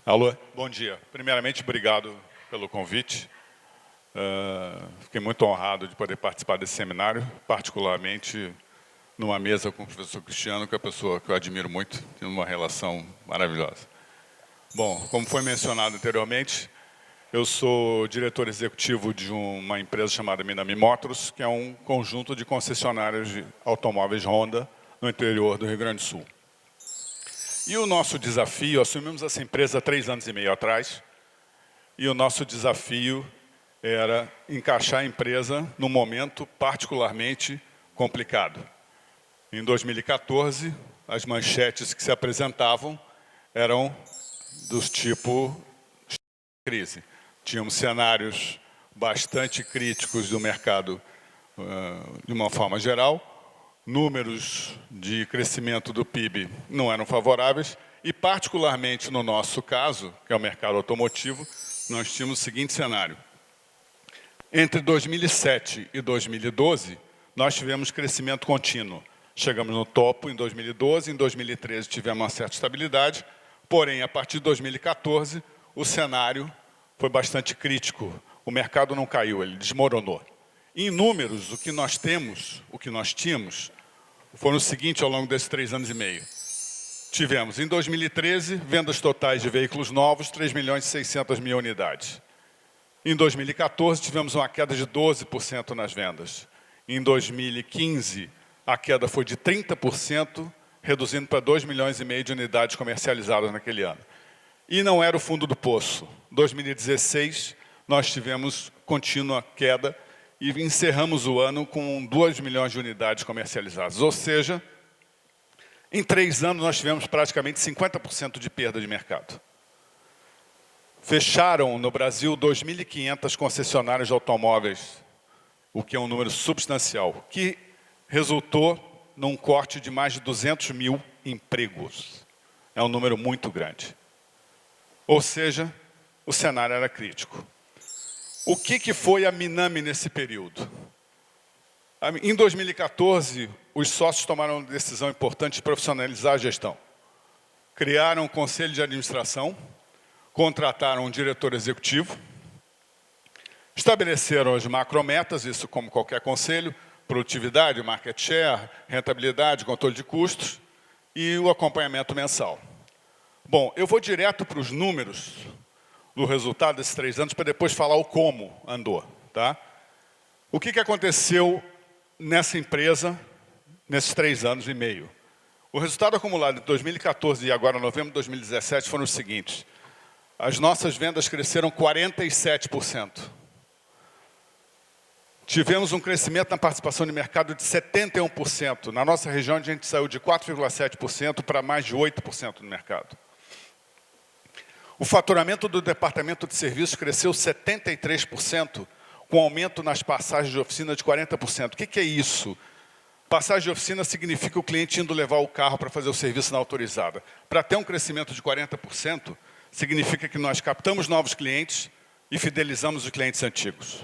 Alô, bom dia. Primeiramente, obrigado pelo convite. Fiquei muito honrado de poder participar desse seminário, particularmente numa mesa com o professor Cristiano, que é uma pessoa que eu admiro muito, tem uma relação maravilhosa. Bom, como foi mencionado anteriormente, eu sou diretor executivo de uma empresa chamada Minami Motors, que é um conjunto de concessionárias de automóveis Honda no interior do Rio Grande do Sul. E o nosso desafio, assumimos essa empresa há 3 anos e meio atrás, e o nosso desafio era encaixar a empresa num momento particularmente complicado. Em 2014, as manchetes que se apresentavam eram dos tipo crise. Tínhamos cenários bastante críticos do mercado de uma forma geral, números de crescimento do PIB não eram favoráveis e, particularmente no nosso caso, que é o mercado automotivo, nós tínhamos o seguinte cenário. Entre 2007 e 2012, nós tivemos crescimento contínuo. Chegamos no topo em 2012, em 2013 tivemos uma certa estabilidade, porém, a partir de 2014, o cenário foi bastante crítico. O mercado não caiu, ele desmoronou. Em números, o que nós tínhamos, foram o seguinte ao longo desses 3 anos e meio. Tivemos, em 2013, vendas totais de veículos novos, 3.600.000 unidades. Em 2014, tivemos uma queda de 12% nas vendas. Em 2015, a queda foi de 30%, reduzindo para 2,5 milhões de unidades comercializadas naquele ano. E não era o fundo do poço. Em 2016, nós tivemos contínua queda e encerramos o ano com 2 milhões de unidades comercializadas. Ou seja, em 3 anos nós tivemos praticamente 50% de perda de mercado. Fecharam no Brasil 2.500 concessionárias de automóveis, o que é um número substancial, que resultou num corte de mais de 200 mil empregos. É um número muito grande. Ou seja, o cenário era crítico. O que foi a Minami nesse período? Em 2014, os sócios tomaram uma decisão importante de profissionalizar a gestão. Criaram um conselho de administração, contrataram um diretor executivo, estabeleceram as macrometas, isso como qualquer conselho, produtividade, market share, rentabilidade, controle de custos e o acompanhamento mensal. Bom, eu vou direto para os números do resultado desses 3 anos, para depois falar o como andou. Tá? O que aconteceu nessa empresa nesses 3 anos e meio? O resultado acumulado em 2014 e agora novembro de 2017 foram os seguintes. As nossas vendas cresceram 47%. Tivemos um crescimento na participação de mercado de 71%. Na nossa região, a gente saiu de 4,7% para mais de 8% no mercado. O faturamento do departamento de serviços cresceu 73%, com aumento nas passagens de oficina de 40%. O que é isso? Passagem de oficina significa o cliente indo levar o carro para fazer o serviço na autorizada. Para ter um crescimento de 40%, significa que nós captamos novos clientes e fidelizamos os clientes antigos.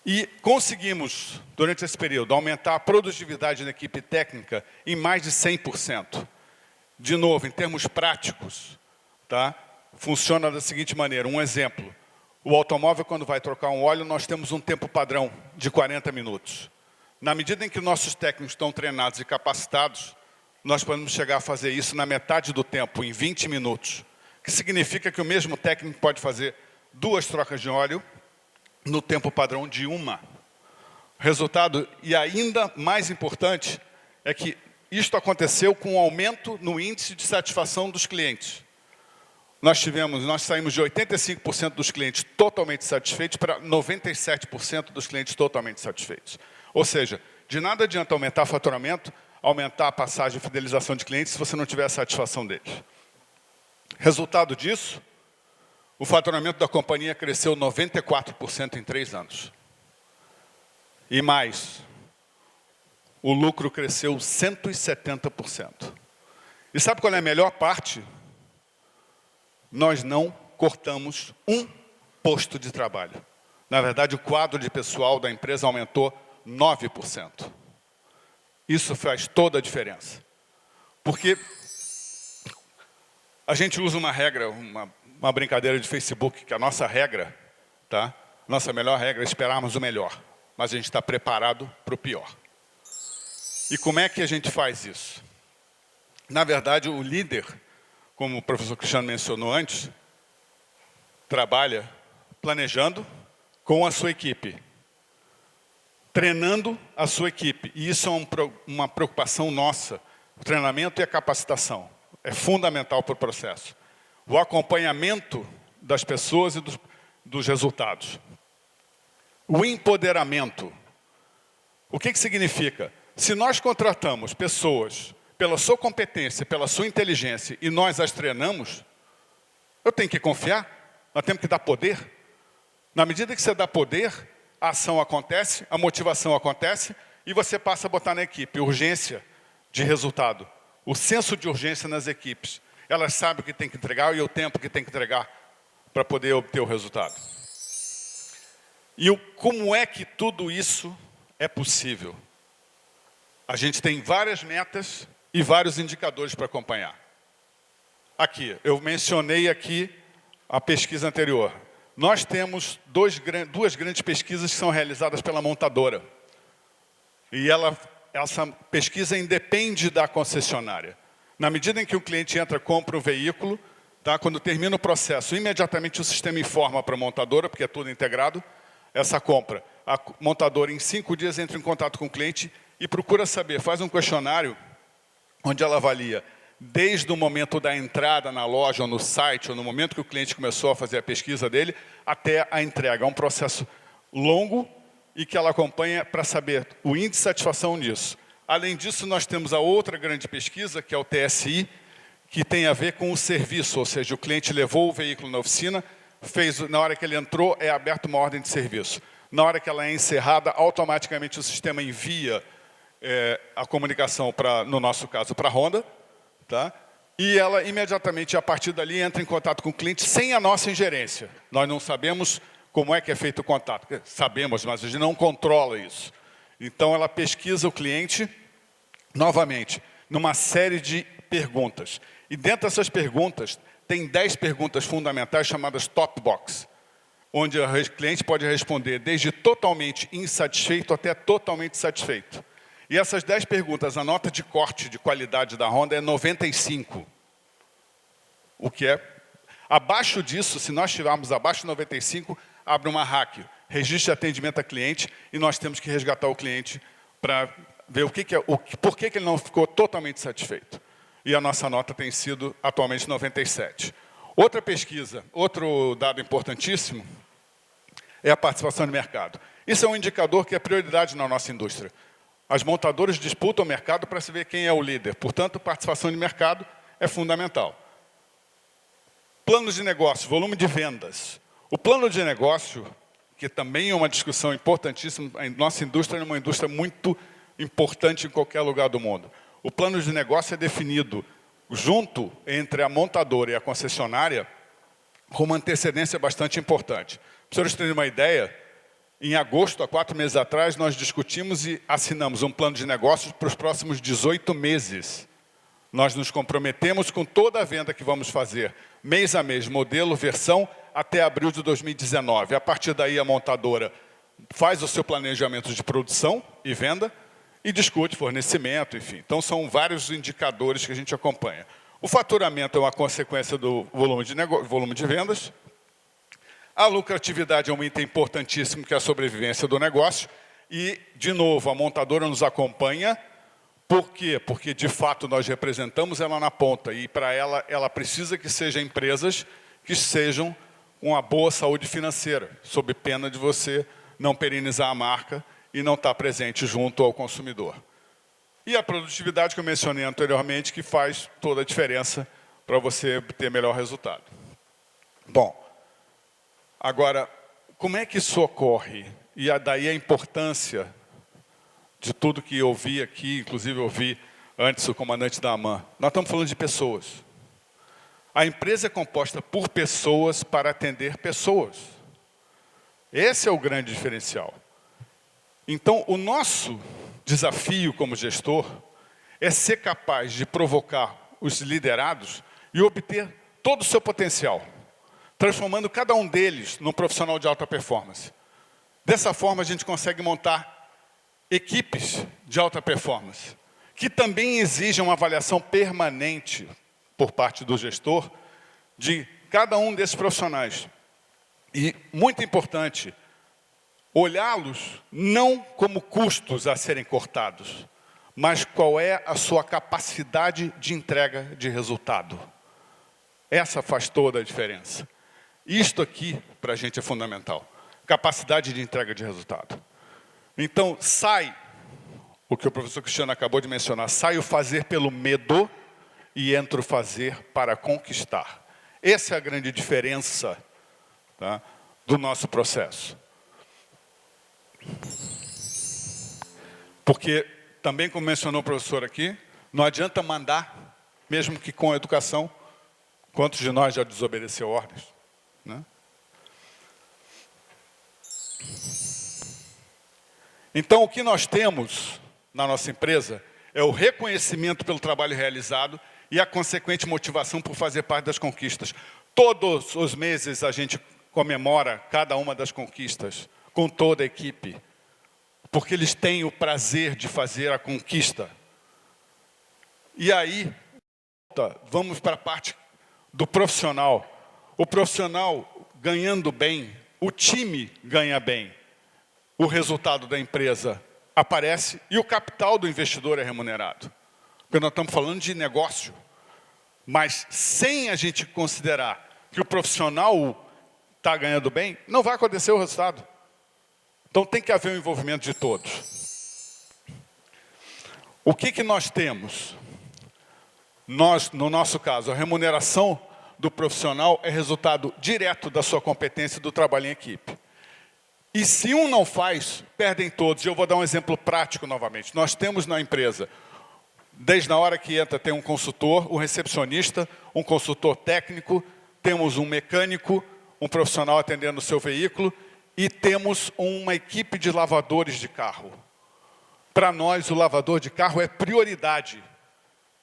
E conseguimos, durante esse período, aumentar a produtividade da equipe técnica em mais de 100%. De novo, em termos práticos, tá? Funciona da seguinte maneira, um exemplo. O automóvel, quando vai trocar um óleo, nós temos um tempo padrão de 40 minutos. Na medida em que nossos técnicos estão treinados e capacitados, nós podemos chegar a fazer isso na metade do tempo, em 20 minutos. Que significa que o mesmo técnico pode fazer 2 trocas de óleo no tempo padrão de 1. Resultado, e ainda mais importante, é que isto aconteceu com um aumento no índice de satisfação dos clientes. Nós saímos de 85% dos clientes totalmente satisfeitos para 97% dos clientes totalmente satisfeitos. Ou seja, de nada adianta aumentar o faturamento, aumentar a passagem de fidelização de clientes se você não tiver a satisfação deles. Resultado disso, o faturamento da companhia cresceu 94% em 3 anos. E mais, o lucro cresceu 170%. E sabe qual é a melhor parte? Nós não cortamos um posto de trabalho. Na verdade, o quadro de pessoal da empresa aumentou 9%. Isso faz toda a diferença. Porque A gente usa uma regra, uma brincadeira de Facebook, que a nossa regra, tá? Nossa melhor regra é esperarmos o melhor, mas a gente está preparado para o pior. E como é que a gente faz isso? Na verdade, o líder, como o professor Cristiano mencionou antes, trabalha planejando com a sua equipe, treinando a sua equipe. E isso é uma preocupação nossa. O treinamento e a capacitação é fundamental para o processo. O acompanhamento das pessoas e dos resultados. O empoderamento. O que significa? Se nós contratamos pessoas pela sua competência, pela sua inteligência, e nós as treinamos, eu tenho que confiar, nós temos que dar poder. Na medida que você dá poder, a ação acontece, a motivação acontece, e você passa a botar na equipe urgência de resultado. O senso de urgência nas equipes. Elas sabem o que tem que entregar e o tempo que tem que entregar para poder obter o resultado. E como é que tudo isso é possível? A gente tem várias metas e vários indicadores para acompanhar. Aqui, eu mencionei aqui a pesquisa anterior. Nós temos duas grandes pesquisas que são realizadas pela montadora. E essa pesquisa independe da concessionária. Na medida em que o cliente entra, compra um veículo, tá? Quando termina o processo, imediatamente o sistema informa para a montadora, porque é tudo integrado, essa compra. A montadora, em 5 dias, entra em contato com o cliente e procura saber, faz um questionário onde ela avalia desde o momento da entrada na loja ou no site, ou no momento que o cliente começou a fazer a pesquisa dele, até a entrega. É um processo longo e que ela acompanha para saber o índice de satisfação disso. Além disso, nós temos a outra grande pesquisa, que é o TSI, que tem a ver com o serviço, ou seja, o cliente levou o veículo na oficina, na hora que ele entrou, é aberta uma ordem de serviço. Na hora que ela é encerrada, automaticamente o sistema envia a comunicação, no nosso caso, para a Honda, tá? E ela imediatamente, a partir dali, entra em contato com o cliente sem a nossa ingerência. Nós não sabemos como é que é feito o contato. Sabemos, mas a gente não controla isso. Então, ela pesquisa o cliente, novamente, numa série de perguntas. E dentro dessas perguntas, tem 10 perguntas fundamentais chamadas top box, onde o cliente pode responder desde totalmente insatisfeito até totalmente satisfeito. E essas 10 perguntas, a nota de corte de qualidade da Honda é 95. O que é? Abaixo disso, se nós tirarmos abaixo de 95, abre uma RAC, registro de atendimento a cliente, e nós temos que resgatar o cliente para ver por que ele não ficou totalmente satisfeito. E a nossa nota tem sido atualmente 97. Outra pesquisa, outro dado importantíssimo, é a participação de mercado. Isso é um indicador que é prioridade na nossa indústria. As montadoras disputam o mercado para saber quem é o líder. Portanto, participação de mercado é fundamental. Planos de negócio, volume de vendas. O plano de negócio, que também é uma discussão importantíssima, a nossa indústria é uma indústria muito importante em qualquer lugar do mundo. O plano de negócio é definido junto entre a montadora e a concessionária com uma antecedência bastante importante. Para vocês terem uma ideia, em agosto, há 4 meses atrás, nós discutimos e assinamos um plano de negócios para os próximos 18 meses. Nós nos comprometemos com toda a venda que vamos fazer, mês a mês, modelo, versão, até abril de 2019. A partir daí, a montadora faz o seu planejamento de produção e venda e discute fornecimento, enfim. Então, são vários indicadores que a gente acompanha. O faturamento é uma consequência do volume de vendas. A lucratividade é um item importantíssimo, que é a sobrevivência do negócio. E, de novo, a montadora nos acompanha. Por quê? Porque, de fato, nós representamos ela na ponta. E, para ela, ela precisa que sejam empresas que sejam com uma boa saúde financeira, sob pena de você não perenizar a marca e não estar presente junto ao consumidor. E a produtividade, que eu mencionei anteriormente, que faz toda a diferença para você ter melhor resultado. Bom, agora, como é que isso ocorre? E daí a importância de tudo que eu vi aqui, inclusive eu vi antes o comandante da AMAN. Nós estamos falando de pessoas. A empresa é composta por pessoas para atender pessoas. Esse é o grande diferencial. Então, o nosso desafio como gestor é ser capaz de provocar os liderados e obter todo o seu potencial, transformando cada um deles num profissional de alta performance. Dessa forma, a gente consegue montar equipes de alta performance, que também exigem uma avaliação permanente por parte do gestor de cada um desses profissionais. E, muito importante, olhá-los não como custos a serem cortados, mas qual é a sua capacidade de entrega de resultado. Essa faz toda a diferença. Isto aqui, para a gente, é fundamental. Capacidade de entrega de resultado. Então, sai o que o professor Cristiano acabou de mencionar, sai o fazer pelo medo e entra o fazer para conquistar. Essa é a grande diferença, tá, do nosso processo. Porque, também como mencionou o professor aqui, não adianta mandar, mesmo que com educação. Quantos de nós já desobedeceu ordens, né? Então, o que nós temos na nossa empresa é o reconhecimento pelo trabalho realizado e a consequente motivação por fazer parte das conquistas. Todos os meses a gente comemora cada uma das conquistas com toda a equipe, porque eles têm o prazer de fazer a conquista. E aí, vamos para a parte do profissional. O profissional ganhando bem, o time ganha bem, o resultado da empresa aparece e o capital do investidor é remunerado. Porque nós estamos falando de negócio, mas sem a gente considerar que o profissional está ganhando bem, não vai acontecer o resultado. Então tem que haver o envolvimento de todos. O que nós temos? Nós, no nosso caso, a remuneração do profissional é resultado direto da sua competência e do trabalho em equipe. E se um não faz, perdem todos. E eu vou dar um exemplo prático novamente. Nós temos na empresa, desde a hora que entra, tem um consultor, um recepcionista, um consultor técnico, temos um mecânico, um profissional atendendo o seu veículo e temos uma equipe de lavadores de carro. Para nós, o lavador de carro é prioridade.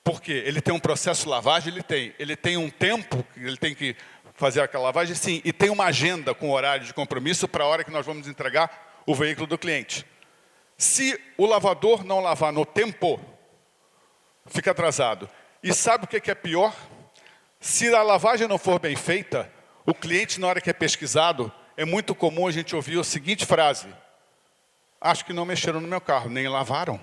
Por quê? Ele tem um processo de lavagem? Ele tem um tempo que ele tem que fazer aquela lavagem? Sim. E tem uma agenda com horário de compromisso para a hora que nós vamos entregar o veículo do cliente. Se o lavador não lavar no tempo, fica atrasado. E sabe o que é pior? Se a lavagem não for bem feita, o cliente, na hora que é pesquisado, é muito comum a gente ouvir a seguinte frase: acho que não mexeram no meu carro, nem lavaram.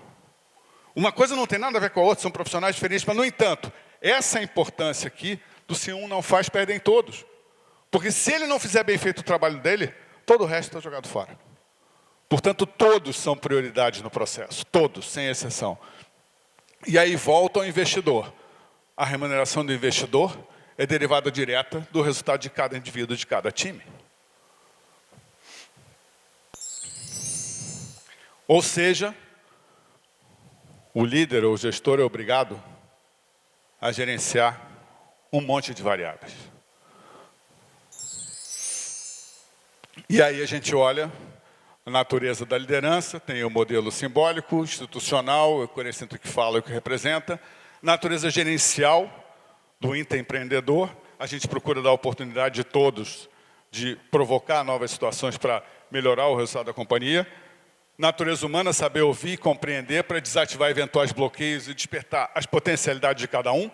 Uma coisa não tem nada a ver com a outra, são profissionais diferentes, mas, no entanto, essa é a importância aqui do se um não faz, perdem todos. Porque se ele não fizer bem feito o trabalho dele, todo o resto está jogado fora. Portanto, todos são prioridade no processo, todos, sem exceção. E aí volta ao investidor. A remuneração do investidor é derivada direta do resultado de cada indivíduo, de cada time. Ou seja, o líder ou o gestor é obrigado a gerenciar um monte de variáveis. E aí a gente olha a natureza da liderança, tem o modelo simbólico, institucional, eu conheço entre o que fala e o que representa. Natureza gerencial do intraempreendedor, a gente procura dar a oportunidade de todos de provocar novas situações para melhorar o resultado da companhia. Natureza humana, saber ouvir e compreender para desativar eventuais bloqueios e despertar as potencialidades de cada um.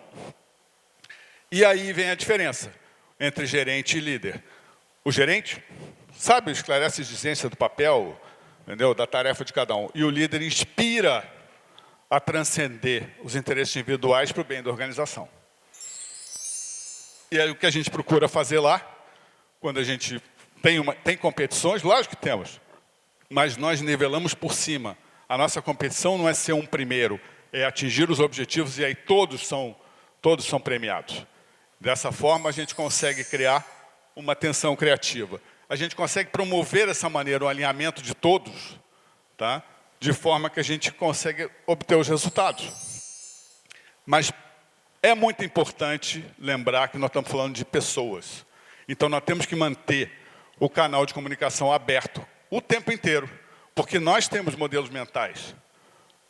E aí vem a diferença entre gerente e líder. O gerente sabe, esclarece a exigência do papel, entendeu? Da tarefa de cada um. E o líder inspira a transcender os interesses individuais para o bem da organização. E aí o que a gente procura fazer lá, quando a gente tem competições, lógico que temos, mas nós nivelamos por cima. A nossa competição não é ser um primeiro, é atingir os objetivos e aí todos são premiados. Dessa forma, a gente consegue criar uma tensão criativa. A gente consegue promover dessa maneira o alinhamento de todos, tá? De forma que a gente consegue obter os resultados. Mas é muito importante lembrar que nós estamos falando de pessoas. Então, nós temos que manter o canal de comunicação aberto o tempo inteiro, porque nós temos modelos mentais.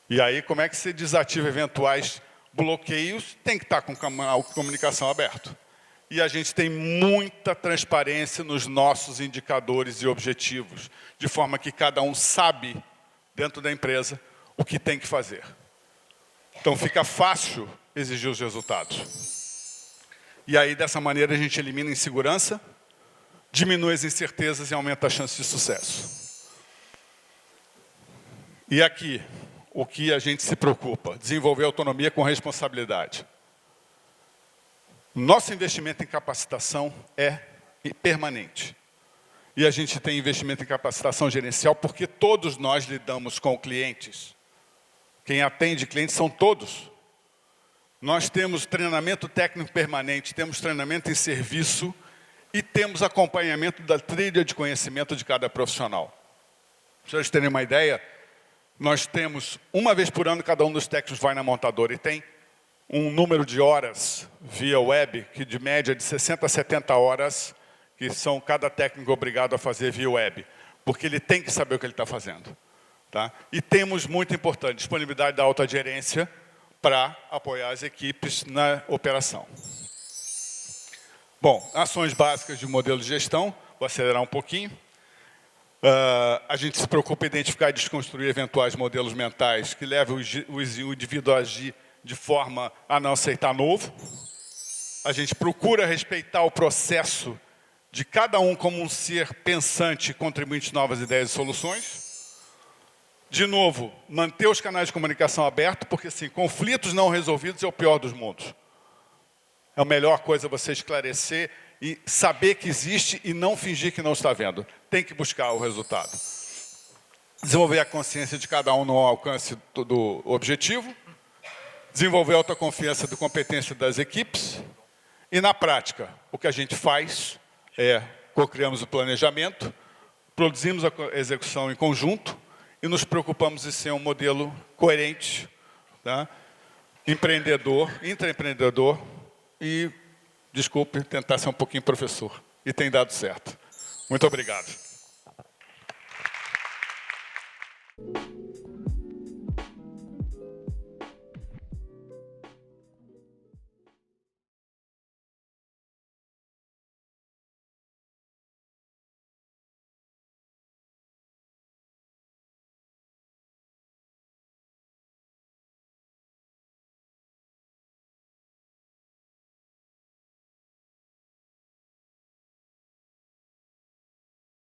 E aí, como é que se desativa eventuais bloqueios? Tem que estar com o canal de comunicação aberto. e a gente tem muita transparência nos nossos indicadores e objetivos, de forma que cada um sabe, dentro da empresa, o que tem que fazer. Então, fica fácil exigir os resultados. E aí, dessa maneira, a gente elimina a insegurança, diminui as incertezas e aumenta a chance de sucesso. E aqui, o que a gente se preocupa? Desenvolver autonomia com responsabilidade. Nosso investimento em capacitação é permanente. E a gente tem investimento em capacitação gerencial porque todos nós lidamos com clientes. Quem atende clientes são todos. Nós temos treinamento técnico permanente, temos treinamento em serviço e temos acompanhamento da trilha de conhecimento de cada profissional. Para vocês terem uma ideia, nós temos, uma vez por ano, cada um dos técnicos vai na montadora e tem um número de horas via web, que de média de 60 a 70 horas, que são cada técnico obrigado a fazer via web, porque ele tem que saber o que ele está fazendo. Tá? E temos, muito importante, disponibilidade da alta gerência para apoiar as equipes na operação. Bom, ações básicas de modelo de gestão, vou acelerar um pouquinho. A gente se preocupa em identificar e desconstruir eventuais modelos mentais que levam o indivíduo a agir de forma a não aceitar novo. A gente procura respeitar o processo de cada um como um ser pensante e contribuinte de novas ideias e soluções. De novo, manter os canais de comunicação abertos, porque assim, conflitos não resolvidos é o pior dos mundos. É a melhor coisa você esclarecer e saber que existe e não fingir que não está vendo. Tem que buscar o resultado. Desenvolver a consciência de cada um no alcance do objetivo. Desenvolver a autoconfiança e competência das equipes. E, na prática, o que a gente faz é co-criamos o planejamento, produzimos a execução em conjunto e nos preocupamos em ser um modelo coerente, tá? Empreendedor, intraempreendedor e, desculpe, tentar ser um pouquinho professor. E tem dado certo. Muito obrigado.